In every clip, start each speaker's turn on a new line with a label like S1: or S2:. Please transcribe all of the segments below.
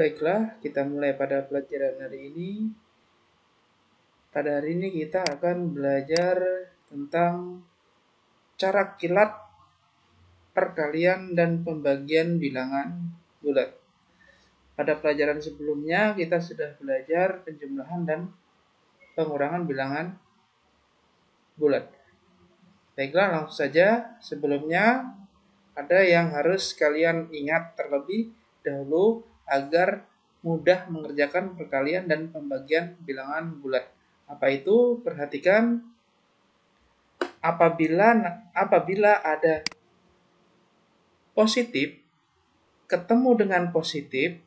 S1: Baiklah, kita mulai pada pelajaran hari ini. Pada hari ini kita akan belajar tentang cara kilat perkalian dan pembagian bilangan bulat. Pada pelajaran sebelumnya kita sudah belajar penjumlahan dan pengurangan bilangan bulat. Baiklah, langsung saja. Sebelumnya ada yang harus kalian ingat terlebih dahulu agar mudah mengerjakan perkalian dan pembagian bilangan bulat. Apa itu? Perhatikan, apabila ada positif ketemu dengan positif,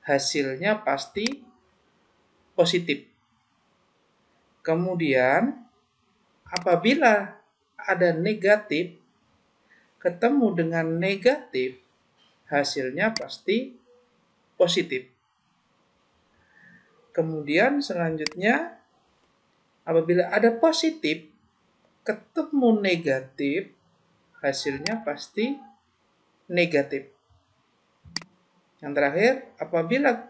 S1: hasilnya pasti positif. Kemudian, apabila ada negatif ketemu dengan negatif, hasilnya pasti positif. Kemudian selanjutnya, apabila ada positif ketemu negatif, hasilnya pasti negatif. Yang terakhir, apabila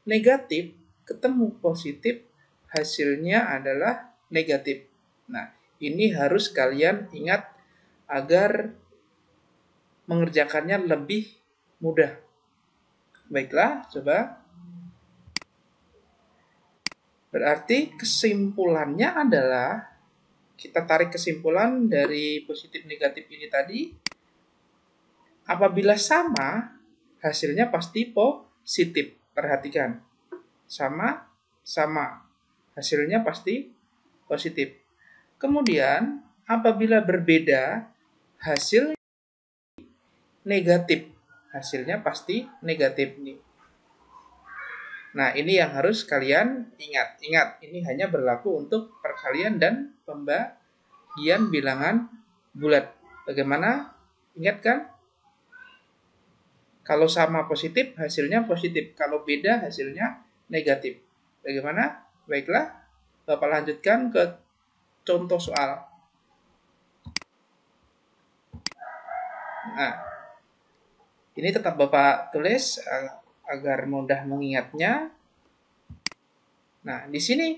S1: negatif ketemu positif, hasilnya adalah negatif. Nah, ini harus kalian ingat agar mengerjakannya lebih mudah. Baiklah, coba. Berarti kesimpulannya adalah, kita tarik kesimpulan dari positif negatif ini tadi, apabila sama, hasilnya pasti positif. Perhatikan, sama, hasilnya pasti positif. Kemudian, apabila berbeda, hasil negatif, hasilnya pasti negatif nih. Nah, ini yang harus kalian ingat. Ingat, ini hanya berlaku untuk perkalian dan pembagian bilangan bulat. Bagaimana? Ingat kan? Kalau sama positif, hasilnya positif. Kalau beda, hasilnya negatif. Bagaimana? Baiklah, Bapak lanjutkan ke contoh soal. Nah, ini tetap Bapak tulis agar mudah mengingatnya. Nah, di sini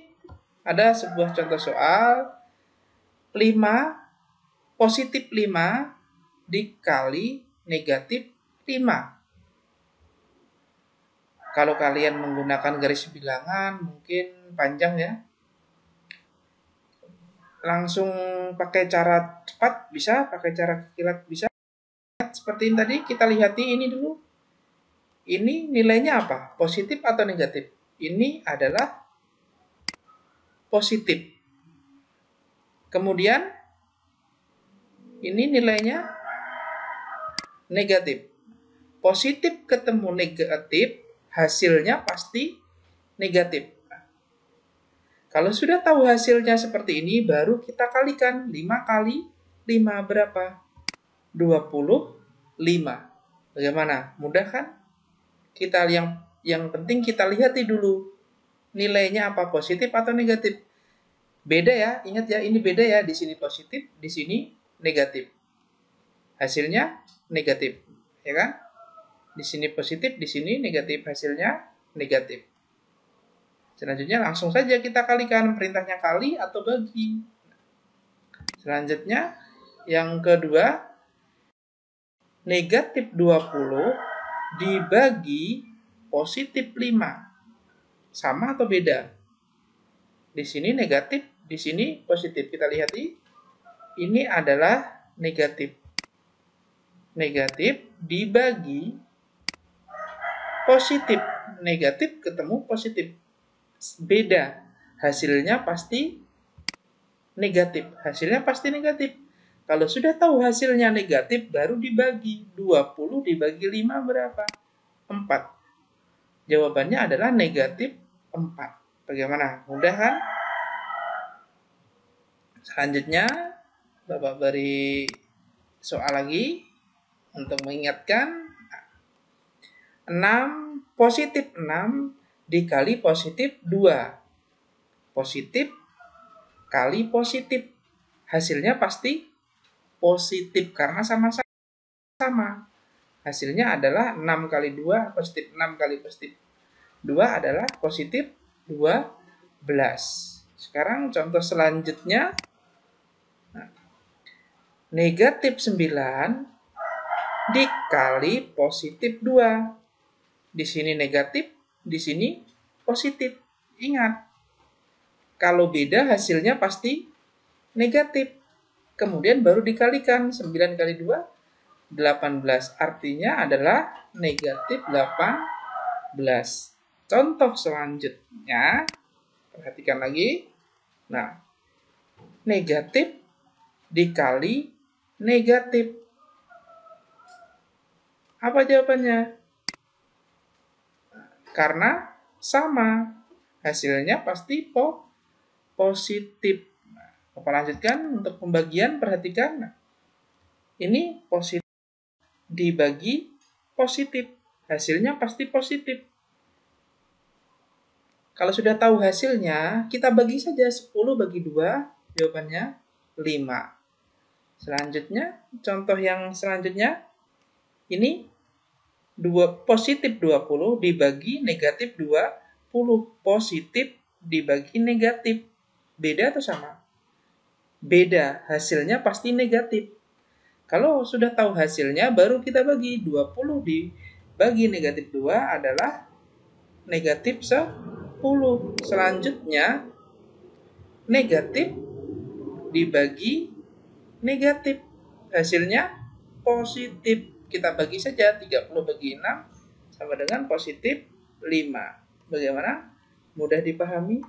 S1: ada sebuah contoh soal 5 positif 5 dikali negatif 5. Kalau kalian menggunakan garis bilangan mungkin panjang ya. Langsung pakai cara cepat bisa, pakai cara kilat bisa. Seperti ini tadi, kita lihat ini dulu. Ini nilainya apa? Positif atau negatif? Ini adalah positif. Kemudian ini nilainya negatif. Positif ketemu negatif, hasilnya pasti negatif. Kalau sudah tahu hasilnya seperti ini, baru kita kalikan. 5 kali 5 berapa? 25. Bagaimana? Mudah kan? Yang penting kita lihat dulu. Nilainya apa? Positif atau negatif? Beda ya, ingat ya, ini beda ya. Di sini positif, di sini negatif. Hasilnya negatif, ya kan? Di sini positif, di sini negatif, hasilnya negatif. Selanjutnya langsung saja kita kalikan, perintahnya kali atau bagi. Selanjutnya yang kedua, negatif 20 dibagi positif 5. Sama atau beda? Di sini negatif, di sini positif. Kita lihat ini adalah negatif. Negatif dibagi positif. Negatif ketemu positif. Beda. Hasilnya pasti negatif. Hasilnya pasti negatif. Kalau sudah tahu hasilnya negatif, baru dibagi. 20 dibagi 5 berapa? 4. Jawabannya adalah negatif 4. Bagaimana? Mudah kan? Selanjutnya, Bapak beri soal lagi untuk mengingatkan. 6 positif 6 dikali positif 2. Positif kali positif. Hasilnya pasti positif karena sama-sama. Hasilnya adalah 6 kali 2 positif 6 kali positif 2 adalah positif 12. Sekarang contoh selanjutnya. Negatif 9 dikali positif 2. Di sini negatif, di sini positif. Ingat, kalau beda hasilnya pasti negatif. Kemudian baru dikalikan 9 kali 2 18. Artinya adalah negatif 18. Contoh selanjutnya, perhatikan lagi. Nah, negatif dikali negatif. Apa jawabannya? Karena sama. Hasilnya pasti positif. Apa lanjutkan untuk pembagian, perhatikan. Nah, ini positif dibagi positif, hasilnya pasti positif. Kalau sudah tahu hasilnya, kita bagi saja 10 bagi 2, jawabannya 5. Selanjutnya, contoh yang selanjutnya, ini positif 20 dibagi negatif 20. Positif dibagi negatif. Beda atau sama? Beda, hasilnya pasti negatif. Kalau sudah tahu hasilnya, baru kita bagi. 20 dibagi negatif 2 adalah negatif 10. Selanjutnya, negatif dibagi negatif. Hasilnya positif. Kita bagi saja. 30 bagi 6 sama dengan positif 5. Bagaimana? Mudah dipahami?